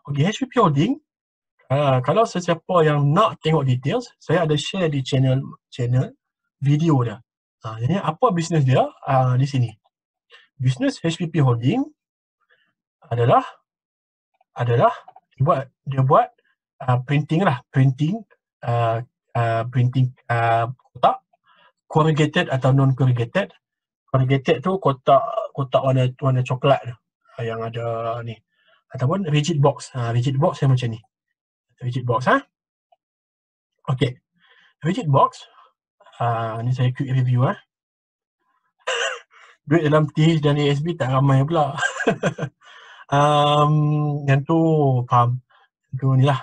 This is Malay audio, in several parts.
Okey, HPP Holding, kalau sesiapa yang nak tengok details, saya ada share di channel video dia. Jadi apa bisnes dia di sini? Bisnes HPP Holding adalah dia buat printing kotak corrugated atau non corrugated. Corrugated tu kotak warna coklat tu, yang ada ni, ataupun rigid box. Rigid box yang macam ni. Rigid box Okey. Rigid box, ni saya quick review Duit dalam TH dan ASB tak ramai pula. Yang tu faham. Tu ni lah.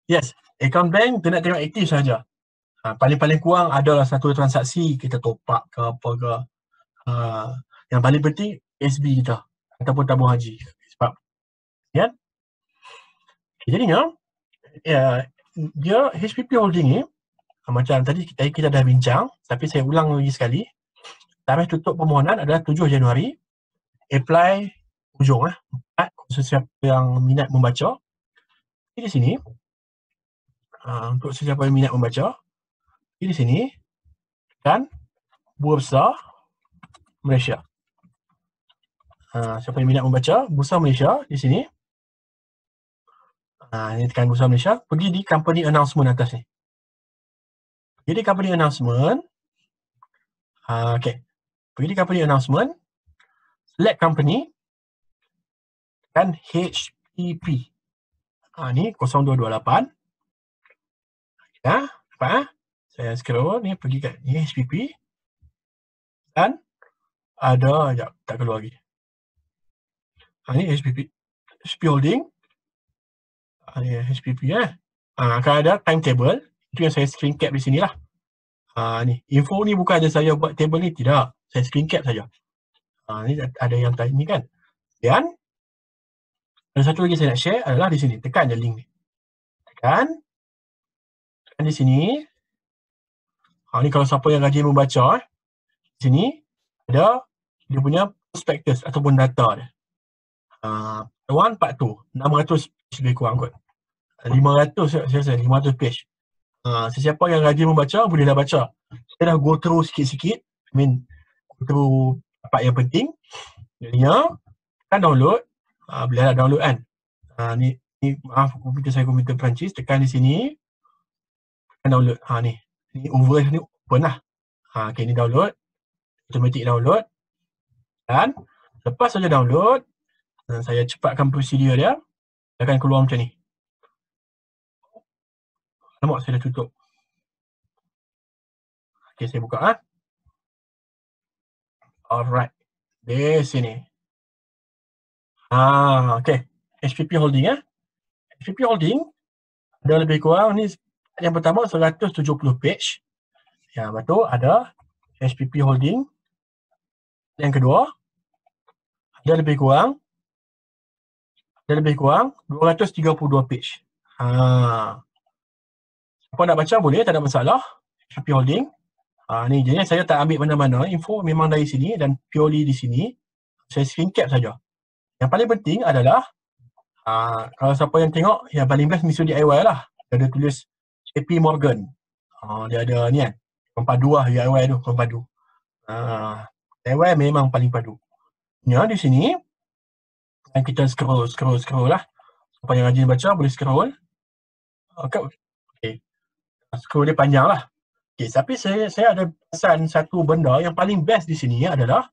Yes, account bank tu nak tengok aktif saja. Paling-paling kurang adalah satu transaksi kita top up ke apa ke. Yang paling penting SB kita ataupun tabung haji. Sebab kan? Jadinya dia HPP Holding ni macam tadi kita dah bincang, tapi saya ulang lagi sekali. Tarikh tutup permohonan adalah 7 Januari. Apply hujung 4 sesiapa yang minat membaca. Di sini untuk sesiapa yang minat membaca, di sini kan Bursa Malaysia. Siapa yang minat membaca Bursa Malaysia di sini. Ini tekan Bursa Malaysia, pergi di company announcement atas ni. Jadi company announcement, okay. Pergi di company announcement, select company, dan HPP. Ni 0228. Nampak Saya scroll ni, pergi kat ni HPP. Dan ada, sekejap, tak keluar lagi. Ni HPP. HPP Holding. Ni HPP akan ada timetable. Itu yang saya screen cap di sini lah. Ni, info ni bukan ada saya buat table ni, tidak. Saya screen cap saja. Ni ada yang tadi ni kan. Dan ada satu lagi saya nak share adalah di sini. Tekan je link ni. Tekan di sini. Ni kalau siapa yang rajin membaca, di sini ada dia punya prospectus ataupun data dia. Part 1, 600 page lebih kurang kot. 500 saya rasa, 500 page. Sesiapa yang rajin membaca bolehlah baca. Saya dah go through sikit-sikit. Go through part yang penting. Jadinya kan download. Bolehlah download kan. Ni maaf, komputer Perancis. Tekan di sini. Tekan download. Ni overall ni open lah. Okay, ni download. Automatic download. Dan lepas saja download, saya cepatkan prosedur dia. Dia akan keluar macam ni. Nampak saya dah tutup. Okay, saya buka Alright. Di sini. Okay. HPP Holding HPP Holding ada lebih kurang ni, yang pertama 170 page. Yang betul ada HPP Holding. Yang kedua ada lebih kurang 232 page. Siapa nak baca boleh, tak ada masalah. HPP Holding. Ni jadi saya tak ambil mana-mana, info memang dari sini dan purely di sini. Saya screen cap saja. Yang paling penting adalah kalau siapa yang tengok, yang paling best mesti DIY lah. Dia ada tulis JP Morgan. Dia ada ni kan, padu lah DIY tu, padu. DIY memang paling padu. Ya, di sini dan kita scroll lah. Siapa yang rajin baca boleh scroll. Okay. Scroll dia panjang lah. Okay, tapi saya ada pesan satu benda yang paling best di sini adalah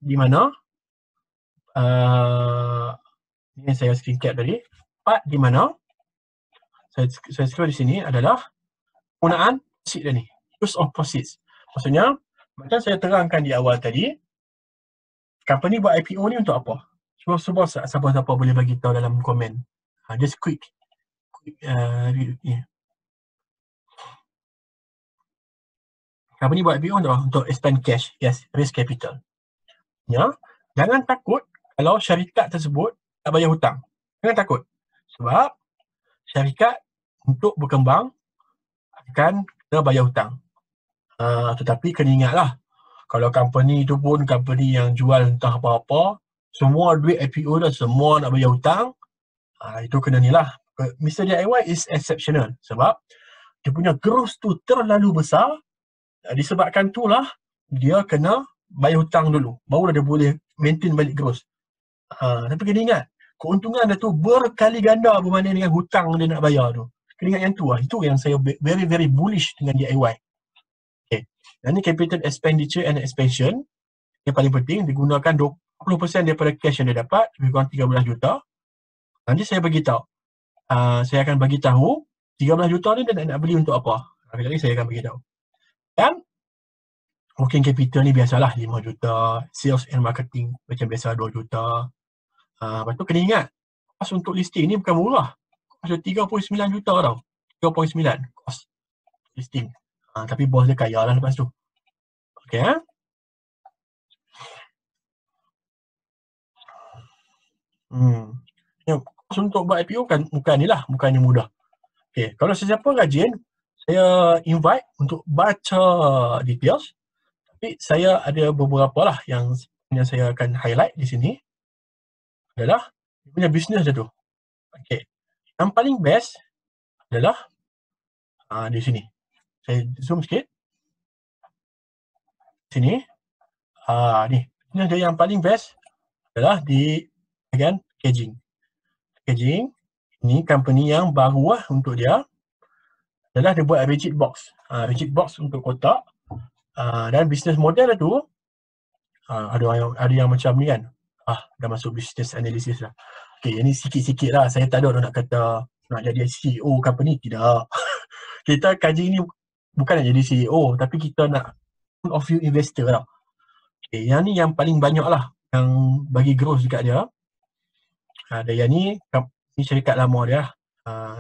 di mana ini saya screen cap tadi. Part di mana saya scroll di sini adalah penggunaan proceed dia ni. Use of proceeds. Maksudnya, macam saya terangkan di awal tadi, company buat IPO ni untuk apa? Cuba siapa-siapa boleh bagi tahu dalam komen. Just quick company buat IPO untuk expand cash. Yes, raise capital. Ya, jangan takut kalau syarikat tersebut tak bayar hutang. Jangan takut. Sebab syarikat untuk berkembang akan kena bayar hutang. Tetapi kena ingatlah, Kalau company tu pun company yang jual entah apa-apa, semua duit IPO dah, semua nak bayar hutang, itu kena ni lah. Mr. DIY is exceptional sebab dia punya growth tu terlalu besar, disebabkan tu lah dia kena bayar hutang dulu, barulah dia boleh maintain balik growth. Tapi kena ingat, keuntungan dia tu berkali ganda berbanding dengan hutang dia nak bayar tu. Kena ingat yang tu lah, itu yang saya very very bullish dengan DIY. Okay. Dan ni capital expenditure and expansion, yang paling penting, digunakan 20% daripada cash yang dia dapat, lebih kurang 13 juta. Nanti saya bagi tahu. Saya akan bagi tahu 13 juta ni dia nak beli untuk apa. Kali saya akan bagi tahu. Dan working capital ni biasalah 5 juta, sales and marketing macam biasa 2 juta. Lepas tu kena ingat, kos untuk listing ni bukan murah. Kos 39 juta tau. 3.9 kos listing. Tapi bos dia kaya lah lepas tu. Okay, Kos untuk buat IPO kan bukannya mudah. Okay, kalau sesiapa rajin, saya invite untuk baca details. Tapi saya ada beberapa lah yang saya akan highlight di sini adalah dia punya bisnes dia tu. Okay, yang paling best adalah di sini. Saya zoom sikit. Sini. Ni. Ini dia yang paling best adalah di bahagian packaging. Packaging, ini company yang baru lah untuk dia adalah dia buat rigid box. Rigid box untuk kotak. Dan business model tu ada yang macam ni kan. Dah masuk business analysis lah. Okay, ini sikit-sikit lah. Saya tak ada nak kata nak jadi CEO company, tidak. Kita kaji ni bukan nak jadi CEO, tapi kita nak of view investor lah. Okay, yang ni yang paling banyak lah yang bagi growth dekat dia. Ada yang ni syarikat lama dia.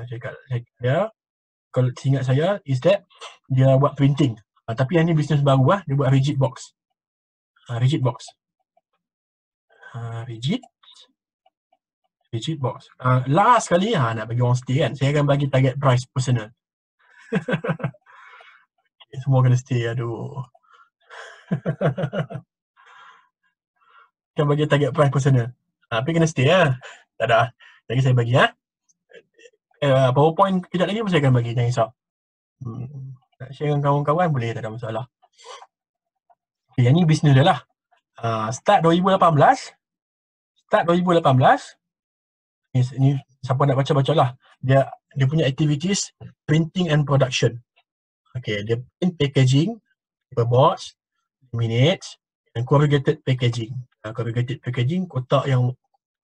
Syarikat dia, kalau ingat saya, is that dia buat printing. Tapi yang ni bisnes baru lah, dia buat rigid box. Rigid box. Rigid box. Last kali nak bagi orang stay kan, saya akan bagi target price personal. Okay, semua kena stay, aduh. Akan bagi target price personal. Tapi kena stay lah. Tak ada. Lagi saya bagi PowerPoint kejap lagi pun saya akan bagi, jangan risau. Nak share dengan kawan-kawan boleh, tak ada masalah. Okay, yang ni bisnes dia lah. Start 2018. Ni siapa nak baca-baca lah. Dia punya activities printing and production. Okay, dia print packaging, paperboards, laminates, and corrugated packaging. Corrugated packaging, kotak yang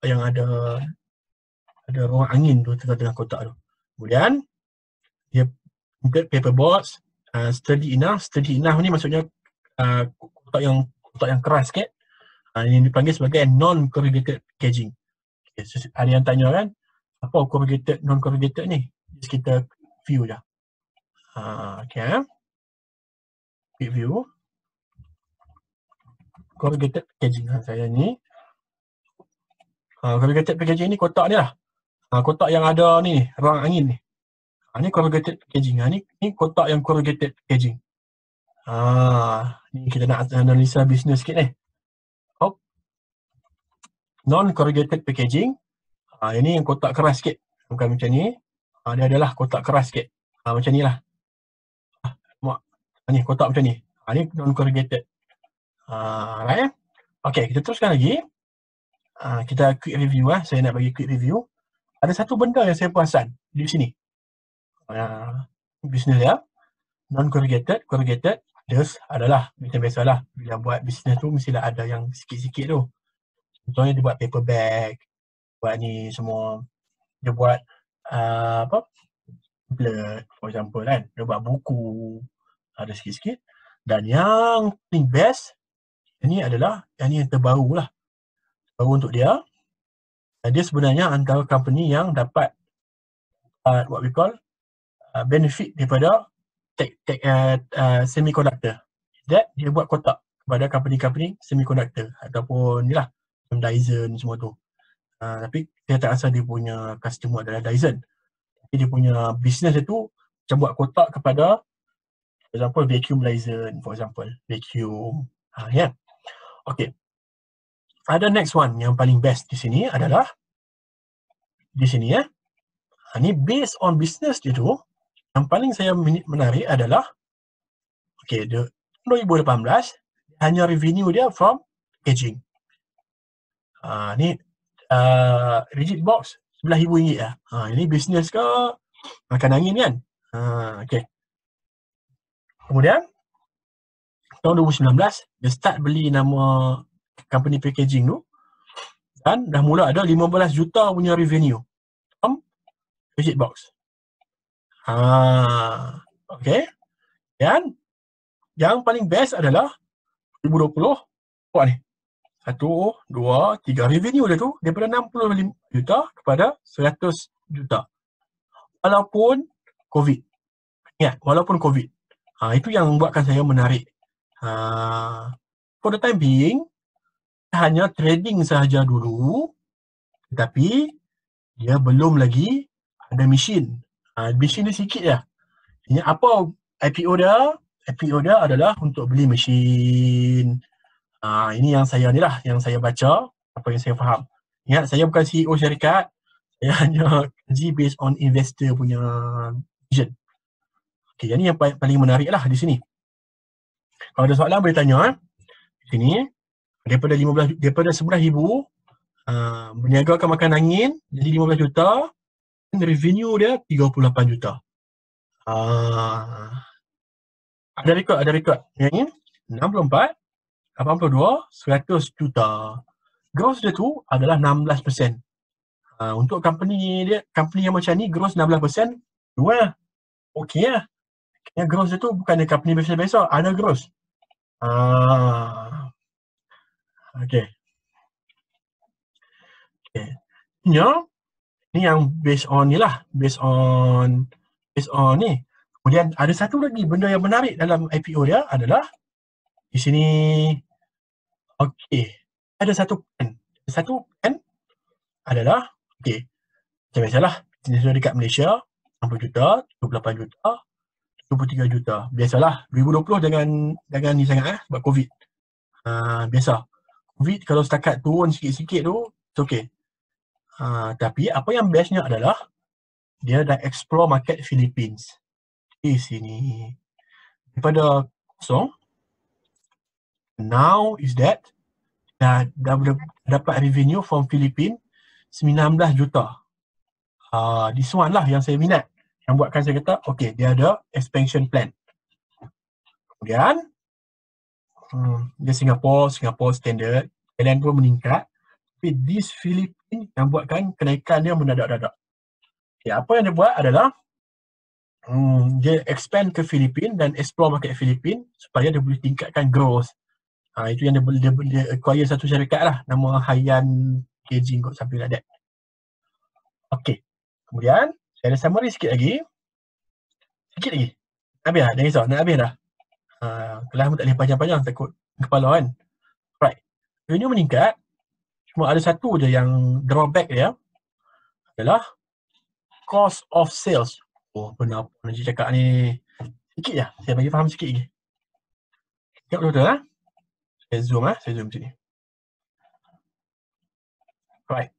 ada ruang angin tu tengah-tengah kotak tu. Kemudian dia paperboards, sturdy enough ni maksudnya kotak yang keras sikit. Ini dipanggil sebagai non-corrugated packaging. Okay, so ada yang tanya kan, apa corrugated, non-corrugated ni? Just kita view je. Okay. Quick view. Corrugated packaging saya ni. Corrugated packaging ni kotak ni lah. Kotak yang ada ni, ruang angin ni. Ni corrugated packaging. Ni kotak yang corrugated packaging. Ni kita nak analisa bisnes sikit ni. Non-corrugated packaging. Ini yang kotak keras sikit. Bukan macam ni. Dia adalah kotak keras sikit. Macam ni lah. Ni kotak macam ni. Ni non-corrugated. Right? Okay, kita teruskan lagi. Kita quick review lah. Saya nak bagi quick review. Ada satu benda yang saya perasan di sini. Bisnes dia. Non-corrugated, corrugated. This adalah macam biasalah. Bila buat bisnes tu mestilah ada yang sikit-sikit tu. Contohnya dia buat paper bag, buat ni semua. Dia buat pamphlet, for example kan. Dia buat buku, ada sikit-sikit. Dan yang paling best, ini adalah yang terbaru lah. Baru untuk dia. Dia sebenarnya antara company yang dapat what we call benefit daripada semiconductor. That dia buat kotak kepada company-company semiconductor ataupun ni lah macam Dyson semua tu. Tapi saya tak rasa dia punya customer adalah Dyson. Tapi dia punya business dia tu macam buat kotak kepada for example vacuum Dyson, for example vacuum. Ya. Okey. Ada next one yang paling best di sini adalah di sini ya. Ni based on business dia tu, yang paling saya menarik adalah okey, 2018 hanya revenue dia from packaging. Ni rigid box RM11,000 lah. Ini bisnes ke makan angin kan? Okey. Kemudian tahun 2019 dia start beli nama company packaging tu dan dah mula ada 15 juta punya revenue from rigid box. Okey. Dan yang paling best adalah 2020 buat ni. 1, 2, 3 revenue dia tu daripada 65 juta kepada 100 juta. Walaupun COVID. Ingat, walaupun COVID. Itu yang membuatkan saya menarik. For the time being, hanya trading sahaja dulu, tetapi dia belum lagi ada mesin. Mesin dia sikit je. Ini apa IPO dia? IPO dia adalah untuk beli mesin. Ini yang saya ni lah, yang saya baca, apa yang saya faham. Ingat, saya bukan CEO syarikat, saya hanya kaji based on investor punya vision. Okay, yang ni yang paling menarik lah di sini. Kalau ada soalan boleh tanya. Di sini, daripada 11,000 berniagakan makan angin, jadi 15 juta, dan revenue dia 38 juta. Ada rekod. Yang ni, 64, 82, 100 juta. Gross dia tu adalah 16%. Untuk company yang macam ni, gross 16%, dua, okey lah. Yang gross dia tu bukan company biasa-biasa, ada gross. Okey. Ni yang based on ni lah, based on ni. Kemudian ada satu lagi benda yang menarik dalam IPO dia adalah di sini. Okey, ada satu plan adalah okey, macam biasalah, bisnes dekat Malaysia 60 juta, 28 juta, 23 juta. Biasalah, 2020 jangan ni sangat sebab COVID. Biasa. COVID kalau setakat turun sikit-sikit tu, it's okay. Tapi apa yang bestnya adalah dia dah explore market Philippines. Di sini. Daripada kosong, now is that dah dapat revenue from Philippines 19 juta. This one lah yang saya minat. Yang buatkan saya kata, okay, dia ada expansion plan. Kemudian, dia Singapore standard, Thailand pun meningkat. Tapi this Philippines yang buatkan kenaikan dia mendadak-dadak. Okay, apa yang dia buat adalah dia expand ke Philippines dan explore market Philippines supaya dia boleh tingkatkan growth. Itu yang dia acquire satu syarikat lah, nama Haiyan Packaging kot, something like that. Okay. Kemudian, saya ada summary sikit lagi. Habis dah? Jangan risau, nak habis dah. Kelas pun tak boleh panjang-panjang, takut kepala kan. Right. Revenue meningkat, cuma ada satu je yang drawback dia adalah cost of sales. Benar apa Najib cakap ni. Sikit je, saya bagi faham sikit lagi. Tengok betul-betul lah. Saya zoom sini. Right.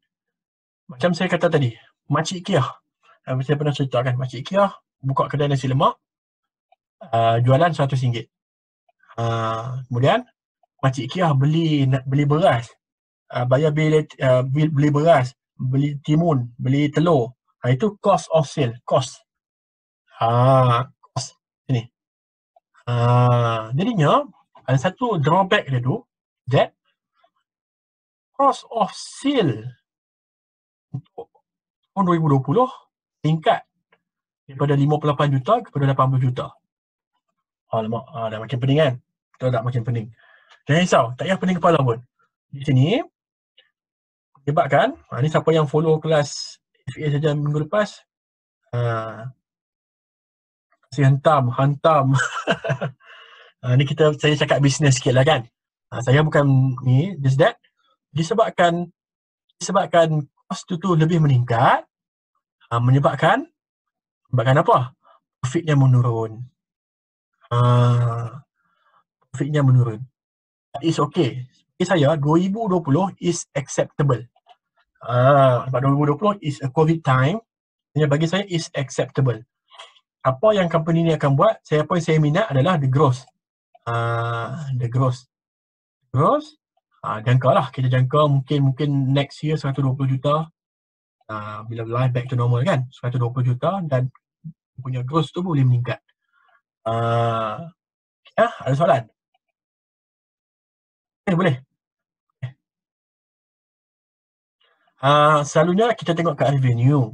Macam saya kata tadi, Makcik Kia. Saya pernah ceritakan, Makcik Kia buka kedai nasi lemak, jualan RM100. Kemudian, Makcik Kia beli beras, bayar bil beli beras, beli timun, beli telur. Itu cost of sale, cost. Cost. Sini. Jadinya, ada satu drawback dia tu, that cost of sale untuk tahun 2020 tingkat daripada 58 juta kepada 80 juta. Alamak, dah makin pening kan? Betul tak makin pening? Jangan risau, tak payah pening kepala pun. Di sini, hebatkan, ni siapa yang follow kelas FA saja minggu lepas, kasi hantam. Ni saya cakap bisnes sikit lah kan. Saya bukan ni, just that, disebabkan cost tu lebih meningkat, menyebabkan apa? Profitnya menurun. It's okay. Bagi saya 2020 is acceptable. Sebab 2020 is a COVID time. Bagi saya is acceptable. Apa yang company ni akan buat, apa yang saya minat adalah the growth. The growth. Jangkalah, kita jangka mungkin next year 120 juta. Bila life back to normal kan, 120 juta dan punya growth tu boleh meningkat. Ada soalan? Boleh. Selalunya kita tengok kat revenue.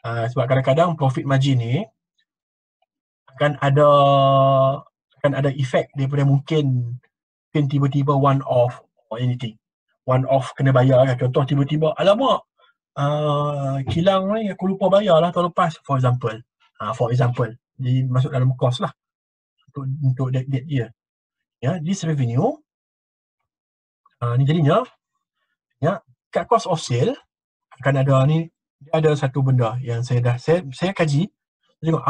Sebab kadang-kadang profit margin ni akan ada efek daripada mungkin tiba-tiba one off or anything. One off kena bayar kan. Contoh tiba-tiba, alamak, kilang ni aku lupa bayar lah tahun lepas, for example. Dia masuk dalam cost lah untuk that year. This revenue ni jadinya kat cost of sale akan ada ni, ada satu benda yang saya kaji. Saya tengok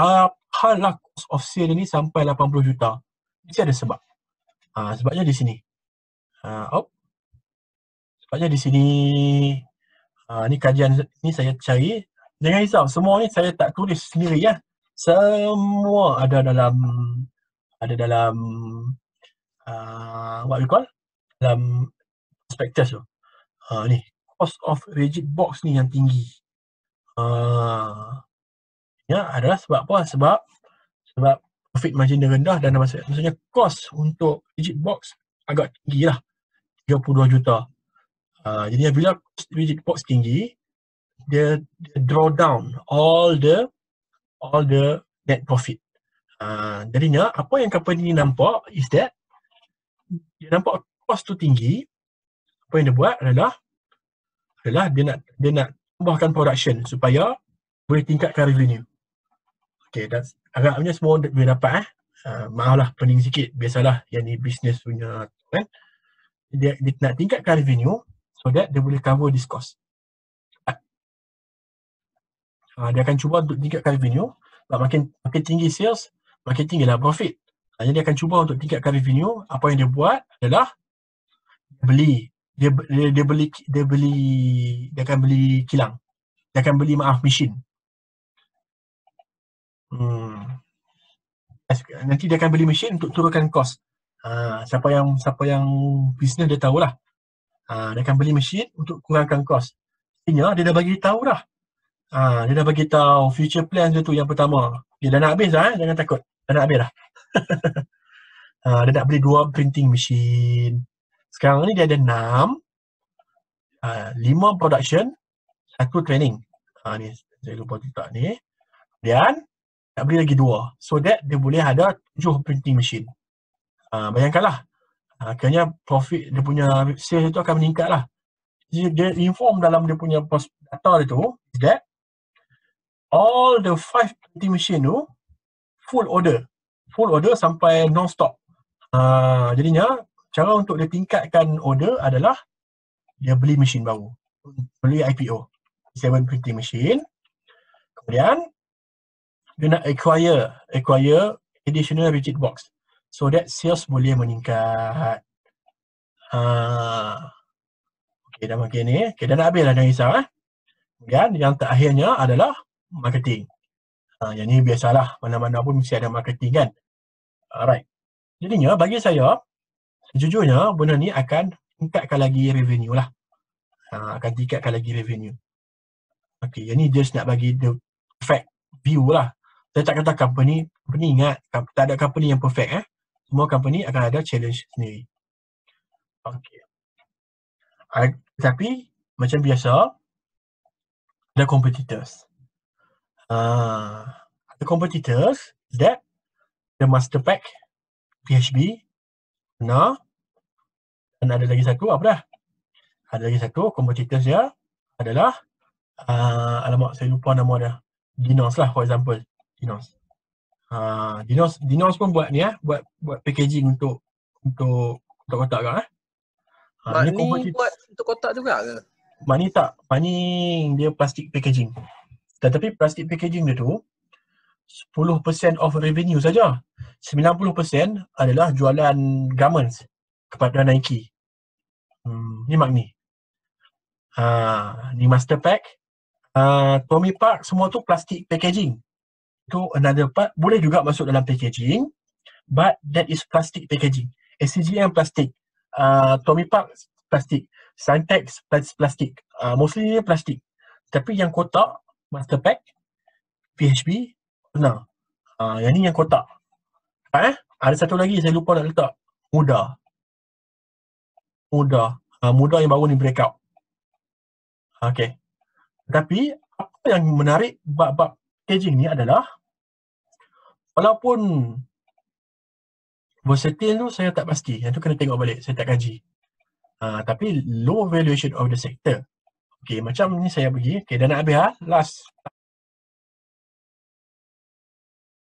hal lah cost of sale ni sampai 80 juta. Mesti ada sebab. Sebabnya di sini. Sebabnya di sini. Ni kajian ni saya cari. Jangan risau, semua ni saya tak tulis sendiri ya. Semua ada dalam what we call dalam prospectus tu. Ni cost of rigid box ni yang tinggi. Adalah sebab apa? Sebab profit margin dia rendah dan maksudnya cost untuk rigid box agak tinggi lah, 32 juta. Jadi bila rigid box tinggi, dia draw down all the net profit. Jadinya apa yang company ni nampak is that dia nampak cost tu tinggi. Apa yang dia buat adalah dia nak tambahkan production supaya boleh tingkatkan revenue. Okay, agaknya semua boleh dapat. Maaf lah pening sikit, biasalah yang ni business punya kan. Dia nak tingkatkan revenue so that dia boleh cover this cost. Dia akan cuba untuk tingkatkan revenue. Makin tinggi sales, makin tinggilah profit. Jadi dia akan cuba untuk tingkatkan revenue. Apa yang dia buat adalah dia akan beli kilang. Dia akan beli mesin. Nanti dia akan beli mesin untuk turunkan kos. Siapa yang bisnes dia tahulah. Dia akan beli mesin untuk kurangkan kos. Artinya dia dah bagi tahu dah. Dia dah bagi tahu future plan dia tu yang pertama. Dia dah nak habis dah, jangan takut. Dah nak habis dah. Dia nak beli 2 printing machine. Sekarang ni dia ada 6. 5 production, 1 training. Ni saya lupa letak ni. Dan nak beli lagi 2. So that dia boleh ada 7 printing machine. Bayangkanlah. Akhirnya profit dia punya sales itu akan meningkat lah. Dia inform dalam dia punya data dia tu is that all the 5 printing machine tu full order sampai non-stop. Jadinya cara untuk dia tingkatkan order adalah dia beli mesin baru, beli IPO 7 printing machine. Kemudian dia nak acquire additional rigid box so that sales boleh meningkat. Okay, dah makin ni. Okay, dah nak habis lah, jangan risau. Kemudian yang terakhirnya adalah marketing. Yang ni biasalah, mana-mana pun mesti ada marketing kan. Alright. Jadinya bagi saya, sejujurnya benda ni akan tingkatkan lagi revenue lah. Akan tingkatkan lagi revenue. Okay, yang ni just nak bagi the perfect view lah. Saya tak kata company ingat, tak ada company yang perfect. Semua company akan ada challenge sendiri. Okay. Tapi macam biasa, ada competitors. Ada competitors that the Master Pack, PHB, dan ada lagi satu apa dah? Ada lagi satu competitors dia adalah alamak saya lupa nama dia. Dinos lah, for example. Dinos. Dinos pun buat ni buat packaging untuk kotak kan. Mak ni buat untuk kotak juga ke? Mak ni tak. Mak ni dia plastic packaging. Tetapi plastic packaging dia tu 10% of revenue saja. 90% adalah jualan garments. kepada Nike. Ni Magni. Ni Master Pack. Tommy Park semua tu plastik packaging. Tu another part. Boleh juga masuk dalam packaging, but that is plastic packaging. SCGM plastik. Tommy Park plastik. Syntex plastik. Mostly ni plastik. Tapi yang kotak, Master Pack, PHB, benar. Yang ni yang kotak. Ada satu lagi saya lupa nak letak. Muda yang baru ni breakout. Okay. Tapi apa yang menarik bab packaging ni adalah walaupun versatile tu saya tak pasti. Yang tu kena tengok balik. Saya tak kaji. Tapi low valuation of the sector. Okay, macam ni saya pergi. Okay, dah nak habis last